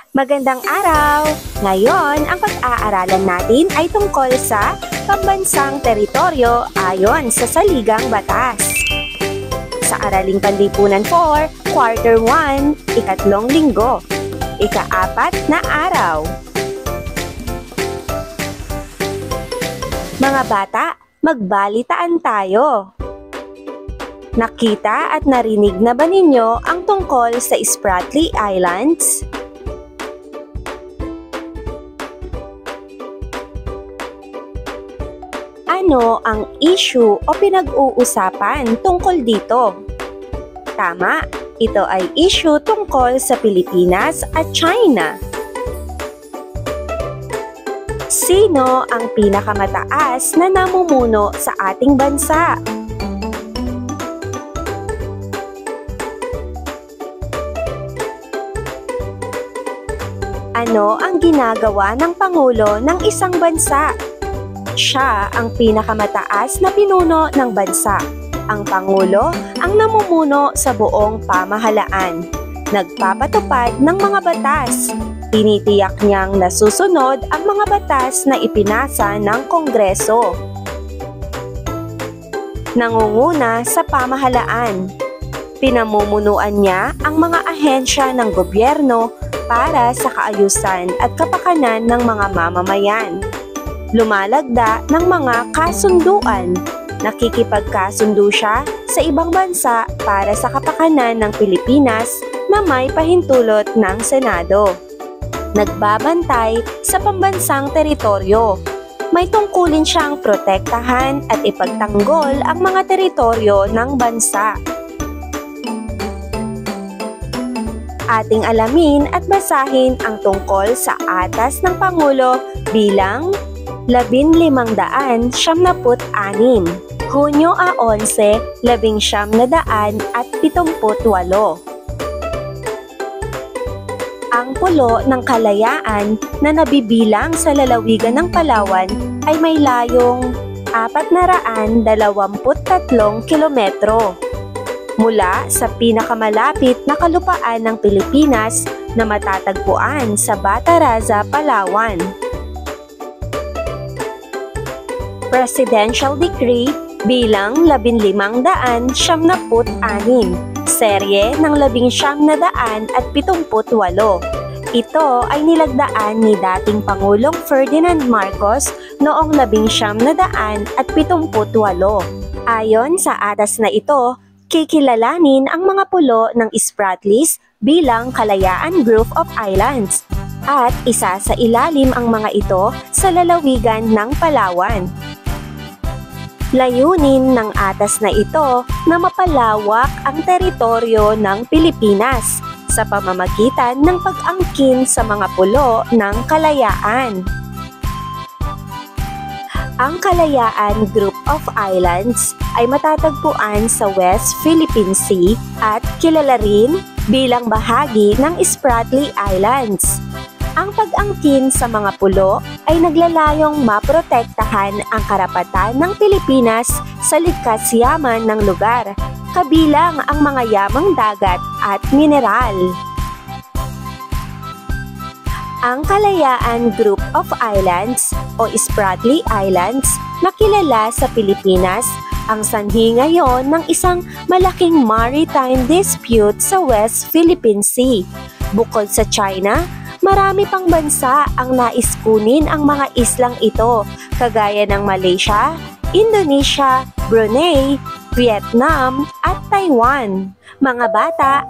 Magandang araw! Ngayon, ang pag-aaralan natin ay tungkol sa pambansang teritoryo ayon sa saligang batas. Sa Araling Panlipunan 4, Quarter 1, ikatlong linggo, ika-4 na araw. Mga bata, magbalitaan tayo. Nakita at narinig na ba ninyo ang tungkol sa Spratly Islands? Ano ang issue o pinag-uusapan tungkol dito? Tama, ito ay issue tungkol sa Pilipinas at China. Sino ang pinakamataas na namumuno sa ating bansa? Ano ang ginagawa ng Pangulo ng isang bansa? Siya ang pinakamataas na pinuno ng bansa. Ang Pangulo ang namumuno sa buong pamahalaan. Nagpapatupad ng mga batas. Tinitiyak niyang nasusunod ang mga batas na ipinasa ng Kongreso. Nangunguna sa pamahalaan. Pinamumunuan niya ang mga ahensya ng gobyerno para sa kaayusan at kapakanan ng mga mamamayan. Lumalagda ng mga kasunduan. Nakikipagkasundo siya sa ibang bansa para sa kapakanan ng Pilipinas na may pahintulot ng Senado. Nagbabantay sa pambansang teritoryo. May tungkulin siyang protektahan at ipagtanggol ang mga teritoryo ng bansa. Ating alamin at basahin ang tungkol sa atas ng Pangulo bilang 1576, Hunyo 11, 1978. Ang Pulo ng Kalayaan na nabibilang sa lalawigan ng Palawan ay may layong 423 kilometro. Mula sa pinakamalapit na kalupaan ng Pilipinas na matatagpuan sa Bataraza, Palawan. Presidential Decree bilang 1576, serye ng 1978. Ito ay nilagdaan ni dating Pangulong Ferdinand Marcos noong 1978. Ayon sa atas na ito, kikilalanin ang mga pulo ng Spratlys bilang Kalayaan Group of Islands at isa sa ilalim ang mga ito sa lalawigan ng Palawan. Layunin ng atas na ito na mapalawak ang teritoryo ng Pilipinas sa pamamagitan ng pag-angkin sa mga pulo ng kalayaan. Ang Kalayaan Group of Islands ay matatagpuan sa West Philippine Sea at kilala rin bilang bahagi ng Spratly Islands. Ang pag-angkin sa mga pulo ay naglalayong maprotektahan ang karapatan ng Pilipinas sa likas yaman ng lugar, kabilang ang mga yamang dagat at mineral. Ang Kalayaan Group of Islands o Spratly Islands na kilala sa Pilipinas ang sanhi ngayon ng isang malaking maritime dispute sa West Philippine Sea. Bukod sa China, marami pang bansa ang nais kunin ang mga islang ito, kagaya ng Malaysia, Indonesia, Brunei, Vietnam at Taiwan. Mga bata,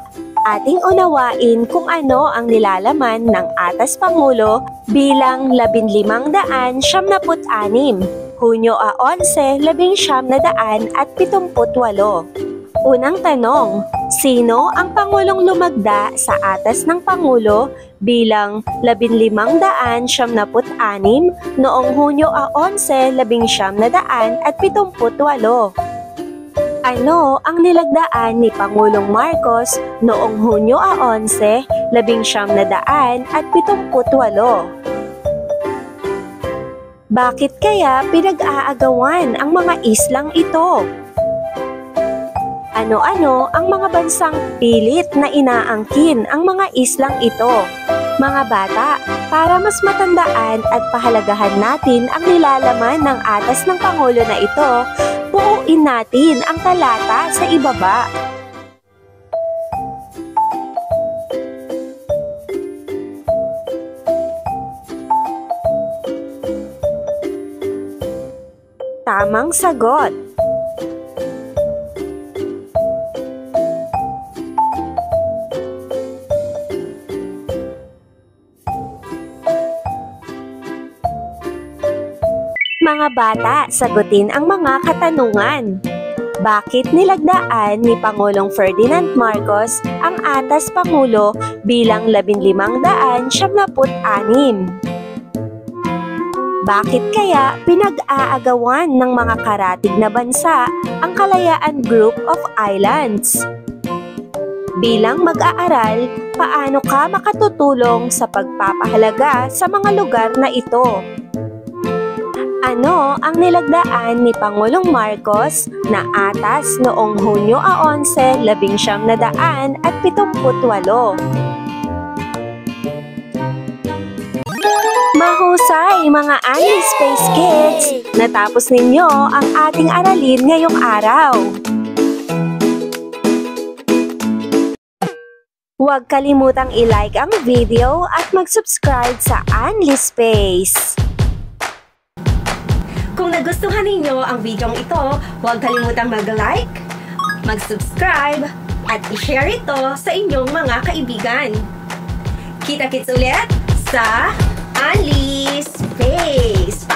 ating unawain kung ano ang nilalaman ng atas Pangulo bilang 1576, Hunyo 11, 1978. Unang tanong, sino ang Pangulong lumagda sa atas ng Pangulo bilang 1576 noong Hunyo 11, 1978? Ano ang nilagdaan ni Pangulong Marcos noong Hunyo 11, 1978? Bakit kaya pinag-aagawan ang mga islang ito? Ano-ano ang mga bansang pilit na inaangkin ang mga islang ito? Mga bata, para mas matandaan at pahalagahan natin ang nilalaman ng atas ng Pangulo na ito, buuin natin ang talata sa ibaba. Tamang sagot. Mga bata, sagutin ang mga katanungan. Bakit nilagdaan ni Pangulong Ferdinand Marcos ang atas Pangulo bilang 1576? Bakit kaya pinag-aagawan ng mga karatig na bansa ang Kalayaan Group of Islands? Bilang mag-aaral, paano ka makatutulong sa pagpapahalaga sa mga lugar na ito? Ano ang nilagdaan ni Pangulong Marcos na atas noong Hunyo 11, 1978? Mahusay mga Anli Space Kids! Natapos ninyo ang ating aralin ngayong araw. Huwag kalimutang i-like ang video at mag-subscribe sa Anli Space. Kung nagustuhan ninyo ang video ito, huwag kalimutang mag-like, mag-subscribe, at i-share ito sa inyong mga kaibigan. Kita-kits ulit sa Anli Space!